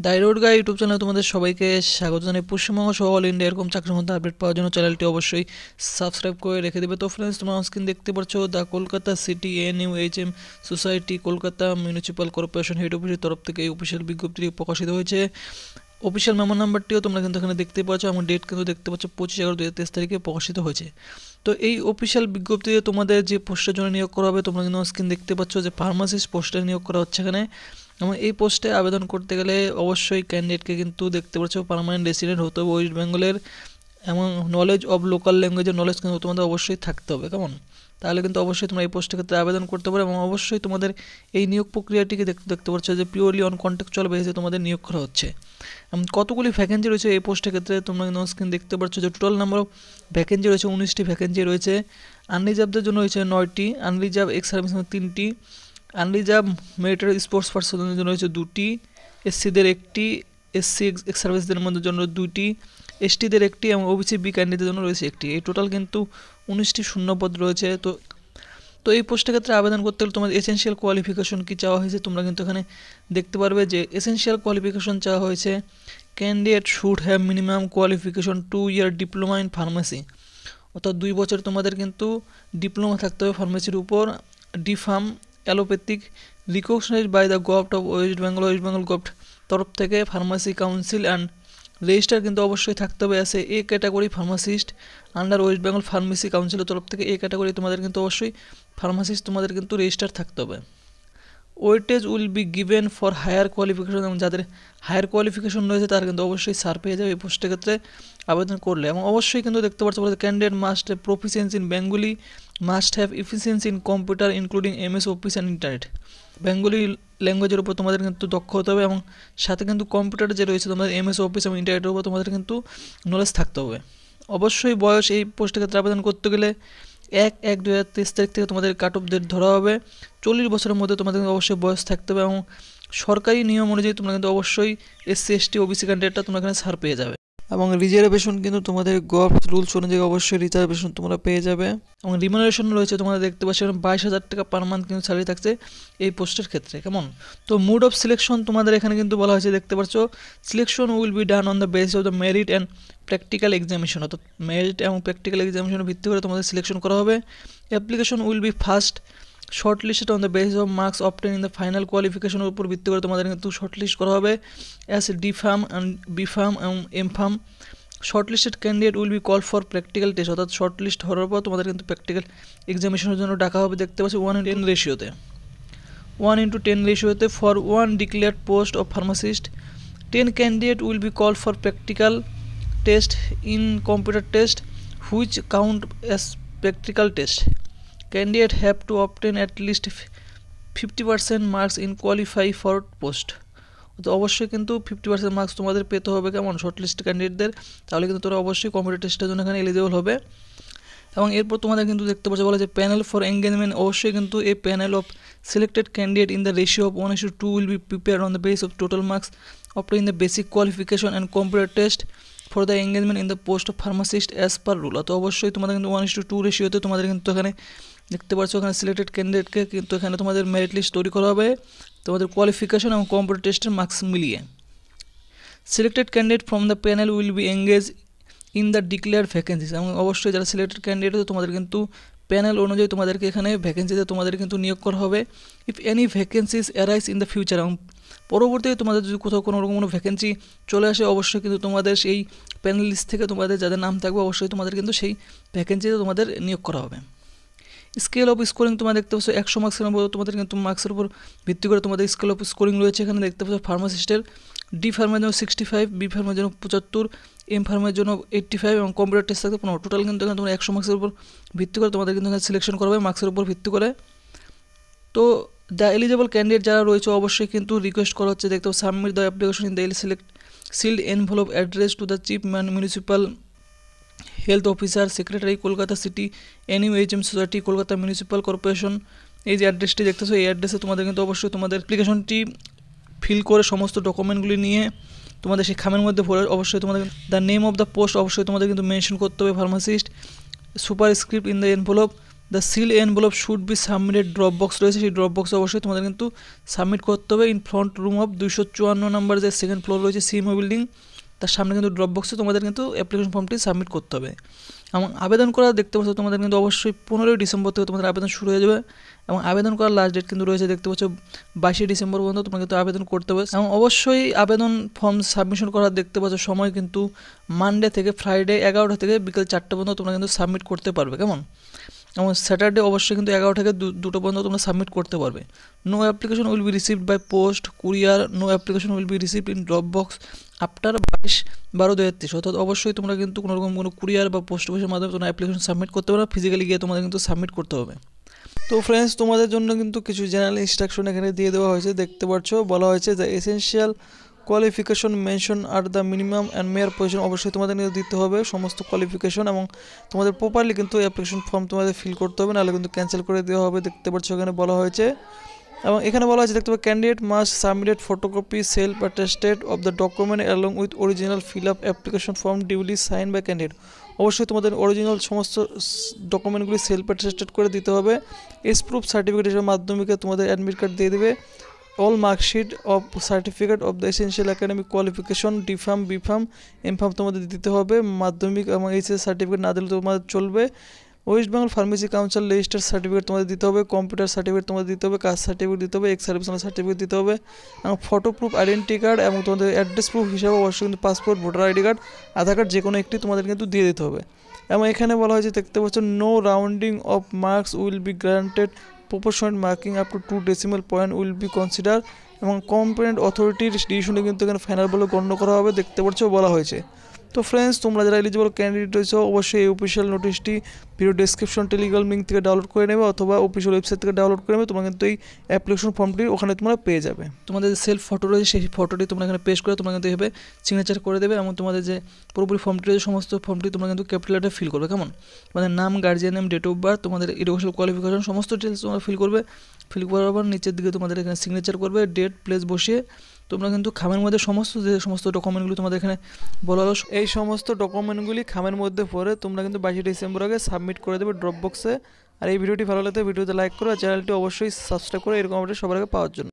ডাইরোড গাই YouTube চ্যানেলে তোমাদের সবাইকে স্বাগত জানাই। পশ্চিমবঙ্গ সহ অল ইন্ডিয়া এরকম চাকরির মধ্যে আপডেট পাওয়ার জন্য চ্যানেলটি অবশ্যই সাবস্ক্রাইব করে রেখে দেবে। তো ফ্রেন্ডস, তোমরা স্ক্রিন দেখতে পাচ্ছ the Kolkata city NUHM society Kolkata municipal corporation head অফিসের তরফ থেকে এই অফিসিয়াল বিজ্ঞপ্তিটি প্রকাশিত হয়েছে। অফিসিয়াল মেমো নাম্বারটিও তোমরা কিন্তু এখানে দেখতে পাচ্ছ এবং ডেট কিন্তু দেখতে পাচ্ছ 25/11/2023 তারিখে প্রকাশিত হয়েছে। তো এই অফিসিয়াল বিজ্ঞপ্তিতে তোমাদের যে পোস্টের জন্য নিয়োগ করা হবে, তোমরা কিন্তু স্ক্রিন দেখতে পাচ্ছ যে ফার্মাসিস্ট পোস্টে নিয়োগ করা হচ্ছে এখানে। এবং এই পোস্টে আবেদন করতে গেলে অবশ্যই ক্যান্ডিডেটকে কিন্তু দেখতে পাচ্ছ পার্মানেন্ট রেসিডেন্ট হতে হবে ওয়েস্ট বেঙ্গলের, এবং নলেজ অফ লোকাল ল্যাঙ্গুয়েজের নলেজ কিন্তু তোমাদের অবশ্যই থাকতে হবে। কেমন? তাহলে কিন্তু অবশ্যই তোমরা এই পোস্টের ক্ষেত্রে আবেদন করতে পারো। এবং অবশ্যই তোমাদের এই নিয়োগ প্রক্রিয়াটিকে দেখতে পাচ্ছ যে পিওরলি অন কন্ট্রাকচুয়াল বেসিসে তোমাদের নিয়োগ করা হচ্ছে। কতগুলি ভ্যাকেন্সি রয়েছে এই পোস্টের ক্ষেত্রে তোমরা কিন্তু স্ক্রিন দেখতে পাচ্ছ যে টোটাল নাম্বার অফ ভ্যাকেন্সি রয়েছে 19টি ভ্যাকেন্সি রয়েছে। আনরিজার্ভদের জন্য রয়েছে 9টি, আনরিজার্ভ এক্স সার্ভিস 3টি, আনরিজার্ভ মিলিটারি স্পোর্টস পার্সনের জন্য রয়েছে 2টি, SCদের 1টি, SC এক্স সার্ভিসদের মধ্যে জন্য 2টি, STদের 1টি এবং OBC বি ক্যান্ডিডেটের জন্য রয়েছে 1টি। এই টোটাল কিন্তু 19টি শূন্যপদ রয়েছে। তো এই পোস্টের ক্ষেত্রে আবেদন করতে হলে তোমাদের এসেনশিয়াল কোয়ালিফিকেশন কী চাওয়া হয়েছে তোমরা কিন্তু এখানে দেখতে পারবে যে এসেনশিয়াল কোয়ালিফিকেশন চাওয়া হয়েছে candidate should have minimum qualification 2 year diploma in pharmacy, অর্থাৎ 2 বছর তোমাদের কিন্তু ডিপ্লোমা থাকতে হবে ফার্মেসির উপর। D Pharm allopathic recognised by the government of West Bengal government তরফ থেকে ফার্মাসি কাউন্সিল অ্যান্ড রেজিস্টার কিন্তু অবশ্যই থাকতে হবে। আছে A category pharmacist under West Bengal pharmacy কাউন্সিলের তরফ থেকে এ ক্যাটাগরি তোমাদের কিন্তু অবশ্যই ফার্মাসিস্ট তোমাদের কিন্তু রেজিস্টার থাকতে হবে। Weightage will be given for higher qualification, এবং যাদের হায়ার কোয়ালিফিকেশন রয়েছে তারা কিন্তু অবশ্যই সার পেয়ে যাবে এই পোস্টের ক্ষেত্রে আবেদন করলে। এবং অবশ্যই কিন্তু দেখতে পাচ্ছ candidate must have proficiency in Bengali, must have efficiency in computer including MS office and internet. Bengali ল্যাঙ্গুয়েজের উপর তোমাদের কিন্তু দক্ষ হতে হবে, এবং সাথে কিন্তু কম্পিউটারে যে রয়েছে তোমাদের MS অফিস এবং ইন্টারনেটের উপর তোমাদের কিন্তু নলেজ থাকতে হবে। অবশ্যই বয়স এই পোস্টের ক্ষেত্রে আবেদন করতে গেলে 1/1/2023 তারিখ থেকে তোমাদের কাট অফ ডেট ধরা হবে। 40 বছরের মধ্যে তোমাদের অবশ্যই বয়স থাকতে হবে, এবং সরকারি নিয়ম অনুযায়ী তোমরা কিন্তু অবশ্যই SC ST OBC ক্যান্ডিডেটটা তোমরা এখানে ছাড় পেয়ে যাবে। এবং রিজার্ভেশন কিন্তু তোমাদের গভর্নমেন্ট রুলস অনুযায়ী অবশ্যই রিজার্ভেশন তোমরা পেয়ে যাবে। এবং রিমুনারেশন রয়েছে তোমাদের দেখতে পাচ্ছ 22,000 টাকা পার মান্থ কিন্তু স্যালারি থাকছে এই পোস্টের ক্ষেত্রে। কেমন? তো মুড অফ সিলেকশন তোমাদের এখানে কিন্তু বলা হয়েছে দেখতে পাচ্ছ selection will be done on the basis of the merit and practical examination, অর্থাৎ মেরিট এবং প্র্যাকটিক্যাল এক্সামিনেশনের ভিত্তি করে তোমাদের সিলেকশন করা হবে। Application will be first shortlisted on the basis of marks obtain in the final কোয়ালিফিকেশনের উপর ভিত্তি করে তোমাদের কিন্তু শর্টলিস্ট করা হবে অ্যাজ ডিফার্ম অ্যান্ড বিফার্ম এবং M Pharm. Shortlisted candidate will be call for practical test, অর্থাৎ শর্টলিস্ট হওয়ার পর তোমাদের কিন্তু প্র্যাকটিক্যাল এক্সামিনেশনের জন্য ডাকা হবে দেখতে পাচ্ছি 1:10 রেশিওতে, 1:10 রেশিওতে for 1 declared post of pharmacist. 10 candidate will be call for practical test in computer test which count as practical test. Candidate have to obtain at least 50% marks in qualify for post, তো অবশ্যই কিন্তু 50% marks তোমাদের পেতে হবে কেমন shortlist ক্যান্ডিডেটদের, তাহলে কিন্তু তোরা অবশ্যই কম্পিউটার টেস্টের জন্য এখানে এলিজিবল হবে। এবং এরপর তোমাদের কিন্তু দেখতে পাচ্ছ বলা যে প্যানেল ফর এঙ্গেজমেন্ট, অবশ্যই কিন্তু এই panel of selected candidate in the ratio of 1:2 will be prepare on the base of total marks obtain in the basic qualification and computer test for the engagement in the post of pharmacist as per rule. তো অবশ্যই তোমাদের কিন্তু 1:2 রেশিওতে তোমাদের কিন্তু এখানে দেখতে পাচ্ছ এখানে সিলেক্টেড ক্যান্ডিডেটকে কিন্তু এখানে তোমাদের মেরিট লিস্ট তৈরি করা হবে তোমাদের কোয়ালিফিকেশন এবং কম্পিউটার টেস্টের মার্কস মিলিয়ে। Selected candidate from the panel will be engage in the declare vacancies, এবং অবশ্যই যারা সিলেক্টেড ক্যান্ডিডেট তোমাদের কিন্তু প্যানেল অনুযায়ী তোমাদেরকে এখানে ভ্যাকেন্সিতে তোমাদের কিন্তু নিয়োগ করা হবে। If any vacancies arise in the future, এবং পরবর্তীতে তোমাদের যদি কোথাও কোনো রকম কোনো ভ্যাকেন্সি চলে আসে অবশ্যই কিন্তু তোমাদের সেই প্যানেল লিস্ট থেকে তোমাদের যাদের নাম থাকবে অবশ্যই তোমাদের কিন্তু সেই ভ্যাকেন্সিতে তোমাদের নিয়োগ করা হবে। স্কেল অফ স্কোরিং তোমরা দেখতে পাচ্ছ 100 মার্কসের উপর তোমাদের কিন্তু মার্কসের উপর ভিত্তি করে তোমাদের স্কেল অফ স্কোরিং রয়েছে। এখানে দেখতে পাচ্ছ ফার্মাসিস্টের ডি ফার্মের জন্য 65, বি ফার্মের জন্য 75, এম ফার্মের জন্য 85 এবং কম্পিউটার টেস্ট থাকতে 15। টোটাল কিন্তু এখানে তোমরা 100 মার্কসের উপর ভিত্তি করে তোমাদের কিন্তু এখানে সিলেকশন করা হবে মার্কসের উপর ভিত্তি করে। তো দ্য এলিজিবল ক্যান্ডিডেট যারা রয়েছে অবশ্যই কিন্তু রিকোয়েস্ট করা হচ্ছে দেখতে submit the application in the sealed envelope address to the chief municipal health officer secretary Kolkata city NUHM society Kolkata municipal corporation. এই যে অ্যাড্রেসটি দেখতেছো এই অ্যাড্রেসে তোমাদের কিন্তু অবশ্যই তোমাদের অ্যাপ্লিকেশনটি ফিল করে সমস্ত ডকুমেন্টগুলি নিয়ে তোমাদের সেই খামের মধ্যে ভরে অবশ্যই তোমাদের the name of the post অবশ্যই তোমাদের কিন্তু মেনশন করতে হবে pharmacist, super script in the envelope, the seal envelope should be submitted drop box রয়েছে, সেই ড্রপ বক্সে অবশ্যই তোমাদের কিন্তু সাবমিট করতে হবে ইন ফ্রন্ট রুম অফ 254 নম্বর যে সেকেন্ড ফ্লোর রয়েছে সিএমও বিল্ডিং, তার সামনে কিন্তু ড্রপ বক্সে তোমাদের কিন্তু অ্যাপ্লিকেশন ফর্মটি সাবমিট করতে হবে। এবং আবেদন করা দেখতে পাচ্ছ তোমাদের কিন্তু অবশ্যই 15ই ডিসেম্বর থেকে তোমাদের আবেদন শুরু হয়ে যাবে এবং আবেদন করার লাস্ট ডেট কিন্তু রয়েছে দেখতে পাচ্ছ 22শে ডিসেম্বর পর্যন্ত তোমরা কিন্তু আবেদন করতে হবে। এবং অবশ্যই আবেদন ফর্ম সাবমিশন করার দেখতে পাচ্ছ সময় কিন্তু মানডে থেকে ফ্রাইডে 11টা থেকে বিকেল 4টা পর্যন্ত তোমরা কিন্তু সাবমিট করতে পারবে, কেমন। এবং স্যাটারডে অবশ্যই কিন্তু 11 থেকে 2টো পর্যন্ত তোমরা সাবমিট করতে পারবে। No application will be received by post courier, no application will be received in drop box after 22/12/2023। অর্থাৎ অবশ্যই তোমরা কিন্তু কোনোরকম কোনো কুরিয়ার বা পোস্ট অফিসের মাধ্যমে তোমরা অ্যাপ্লিকেশন সাবমিট করতে পারো, ফিজিক্যালি গিয়ে তোমাদের কিন্তু সাবমিট করতে হবে। তো ফ্রেন্ডস, তোমাদের জন্য কিন্তু কিছু জেনারেল ইনস্ট্রাকশন এখানে দিয়ে দেওয়া হয়েছে, দেখতে পাচ্ছ বলা হয়েছে যে essential qualification mention are the minimum and mayor position, অবশ্যই তোমাদের নিয়ে দিতে হবে সমস্ত কোয়ালিফিকেশন এবং তোমাদের প্রপারলি কিন্তু অ্যাপ্লিকেশন ফর্ম তোমাদের ফিল করতে হবে, নাহলে কিন্তু ক্যান্সেল করে দেওয়া হবে, দেখতে পাচ্ছ এখানে বলা হয়েছে। এবং এখানে বলা হয়েছে দেখতে পাবে candidate must submitted photocopy self attested of the document along with original fill up application form duly sign by candidate. অবশ্যই তোমাদের অরিজিনাল সমস্ত ডকুমেন্টগুলি সেলফ অ্যাটেস্টেড করে দিতে হবে। এস প্রুফ সার্টিফিকেট হিসেবে মাধ্যমিকে তোমাদের অ্যাডমিট কার্ড দিয়ে দেবে। All marksheet of certificate of the essential academic qualification D Pharm B Pharm M Pharm তোমাদের দিতে হবে। মাধ্যমিক এবং এইচএস সার্টিফিকেট না দিলে তোমাদের চলবে। West Bengal pharmacy council register certificate তোমাদের দিতে হবে। কম্পিউটার সার্টিফিকেট তোমাদের দিতে হবে। কাস্ট সার্টিফিকেট দিতে হবে। এক্স সার্ভিস সার্টিফিকেট দিতে হবে এবং ফটো প্রুফ আইডেন্টি কার্ড এবং তোমাদের অ্যাড্রেস প্রুফ হিসাবে অবশ্যই কিন্তু পাসপোর্ট, ভোটার আইডি কার্ড, আধার কার্ড যে কোনো একটি তোমাদের কিন্তু দিয়ে দিতে হবে। এবং এখানে বলা হয়েছে দেখতে পাচ্ছ no rounding off marks will be granted, proportional marking up to 2 decimal point will be consider এবং কম্পিটেন্ট অথরিটির ডিসিশনে কিন্তু এখানে ফাইনাল বলে গণ্য করা হবে, দেখতে পাচ্ছ বলা হয়েছে। তো ফ্রেন্ডস, তোমরা যারা এলিজিবল ক্যান্ডিডেট রয়েছে অবশ্যই এই অফিসিয়াল নোটিশটি ভিডিও ডেসক্রিপশন টেলিগ্রাম লিঙ্ক থেকে ডাউনলোড করে নেবে অথবা অফিসিয়াল ওয়েবসাইট থেকে ডাউনলোড করে নেবে। তোমরা কিন্তু এই অ্যাপ্লিকেশন ফর্মটি ওখানে তোমরা পেয়ে যাবে। তোমাদের যে সেলফ ফটো রয়েছে সেই ফটোটি তোমরা এখানে পেস্ট করে তোমরা কিন্তু এভাবে সিগনেচার করে দেবে এবং তোমাদের যে পুরোপুরি ফর্মটি রয়েছে সমস্ত ফর্মটি তোমরা কিন্তু ক্যাপিটাল লেটারে ফিল করবে, কেমন। তোমাদের নাম, guardian name, date of birth, তোমাদের এডুকেশনাল কোয়ালিফিকেশন সমস্ত ডিটেলস তোমরা ফিল করবে। ফিল করার পর নিচের দিকে তোমাদের এখানে সিগনেচার করবে, ডেট প্লেস বসিয়ে তোমরা কিন্তু খামের মধ্যে যে সমস্ত ডকুমেন্টগুলি তোমাদের এখানে বলা হলো এই সমস্ত ডকুমেন্টগুলি খামের মধ্যে পরে তোমরা কিন্তু 22 ডিসেম্বর আগে সাবমিট করে দেবে ড্রপ বক্সে। আর এই ভিডিওটি ভালো লাগলে ভিডিওতে লাইক করো আর চ্যানেলটি অবশ্যই সাবস্ক্রাইব করো এরকম আপডেট সবার আগে পাওয়ার জন্য।